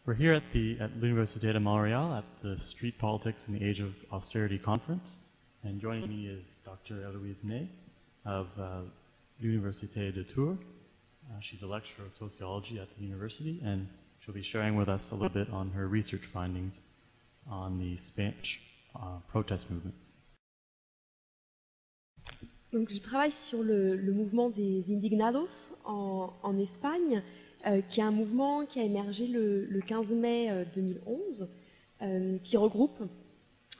We're here at l'Université de Montréal at the Street Politics in the Age of Austerity conference, and joining me is Dr. Eloise Ney of l'Université de Tours. She's a lecturer of sociology at the university, and she'll be sharing with us a little bit on her research findings on the Spanish protest movements. Donc, je travaille sur le mouvement des Indignados en Espagne, qui est un mouvement qui a émergé le 15 mai 2011, qui regroupe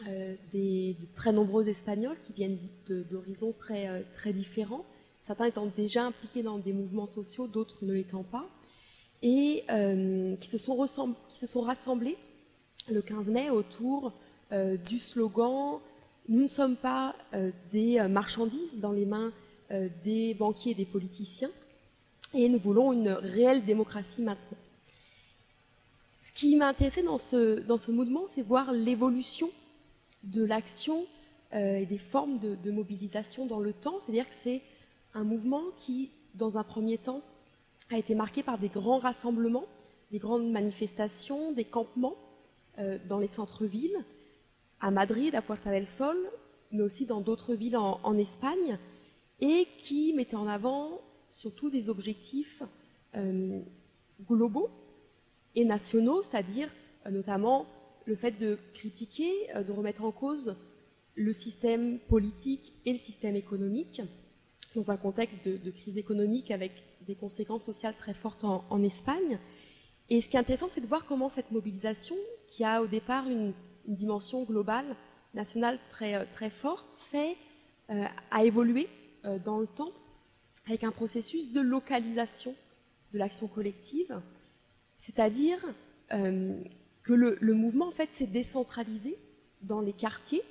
de très nombreux Espagnols qui viennent d'horizons très différents, certains étant déjà impliqués dans des mouvements sociaux, d'autres ne l'étant pas, et qui se sont rassemblés le 15 mai autour du slogan « Nous ne sommes pas des marchandises dans les mains des banquiers et des politiciens, et nous voulons une réelle démocratie maintenant ». Ce qui m'a intéressé dans ce mouvement, c'est voir l'évolution de l'action et des formes de mobilisation dans le temps. C'est-à-dire que c'est un mouvement qui, dans un premier temps, a été marqué par des grands rassemblements, des grandes manifestations, des campements dans les centres-villes, à Madrid, à Puerta del Sol, mais aussi dans d'autres villes en Espagne, et qui mettait en avant surtout des objectifs globaux et nationaux, c'est-à-dire notamment le fait de critiquer, de remettre en cause le système politique et le système économique, dans un contexte de crise économique avec des conséquences sociales très fortes en Espagne. Et ce qui est intéressant, c'est de voir comment cette mobilisation, qui a au départ une dimension globale, nationale très forte, a évolué dans le temps avec un processus de localisation de l'action collective, c'est-à-dire que le mouvement en fait s'est décentralisé dans les quartiers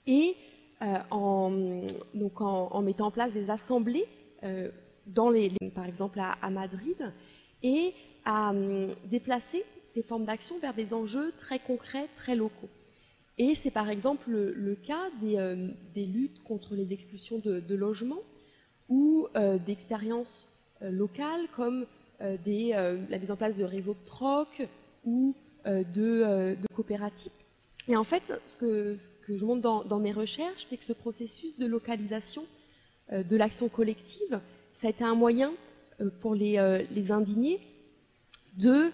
et en mettant en place des assemblées par exemple à Madrid, et à déplacer ces formes d'action vers des enjeux très concrets, très locaux. Et c'est par exemple le cas des luttes contre les expulsions de logements ou d'expériences locales comme la mise en place de réseaux de troc ou de coopératives. Et en fait, ce que je montre dans mes recherches, c'est que ce processus de localisation de l'action collective, ça a été un moyen pour les indignés de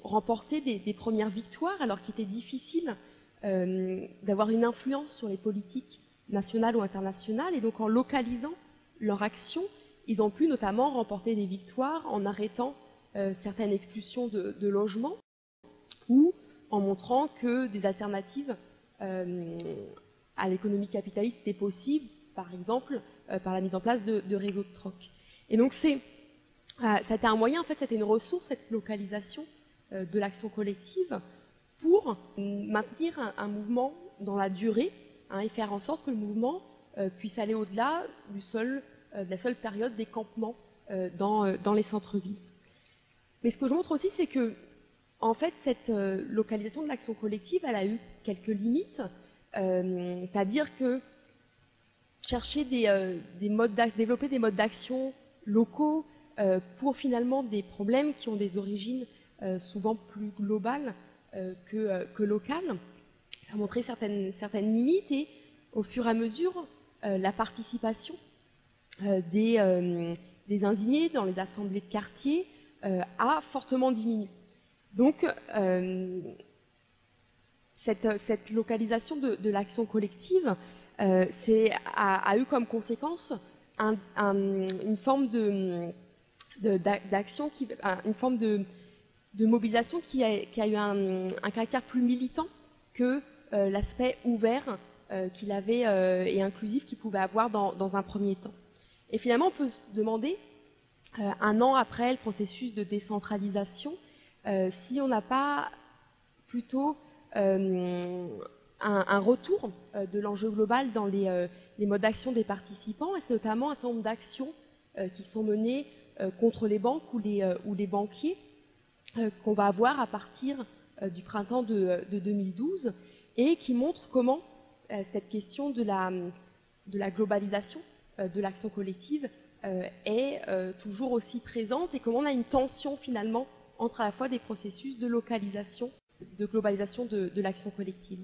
remporter des premières victoires, alors qu'il était difficile d'avoir une influence sur les politiques nationales ou internationales. Et donc en localisant leur action, ils ont pu notamment remporter des victoires en arrêtant certaines expulsions de logements ou en montrant que des alternatives à l'économie capitaliste étaient possibles, par exemple par la mise en place de réseaux de troc. Et donc c'était un moyen, en fait, c'était une ressource, cette localisation de l'action collective, pour maintenir un mouvement dans la durée, et faire en sorte que le mouvement puisse aller au-delà de la seule période des campements dans les centres-villes. Mais ce que je montre aussi, c'est que, en fait, cette localisation de l'action collective, elle a eu quelques limites, c'est-à-dire que chercher développer des modes d'action locaux pour finalement des problèmes qui ont des origines souvent plus globales que locales. Ça a montré certaines limites, et au fur et à mesure, la participation des indignés dans les assemblées de quartier a fortement diminué. Donc, cette localisation de l'action collective a eu comme conséquence une forme d'action, une forme de mobilisation qui a eu un caractère plus militant que l'aspect ouvert qu'il avait et inclusif qu'il pouvait avoir dans un premier temps. Et finalement, on peut se demander, un an après le processus de décentralisation, si on n'a pas plutôt un retour de l'enjeu global dans les modes d'action des participants, et c'est notamment un certain nombre d'actions qui sont menées contre les banques ou les banquiers, qu'on va avoir à partir du printemps de 2012, et qui montrent comment cette question de la globalisation de l'action collective est toujours aussi présente, et comment on a une tension finalement entre à la fois des processus de localisation, de globalisation de l'action collective.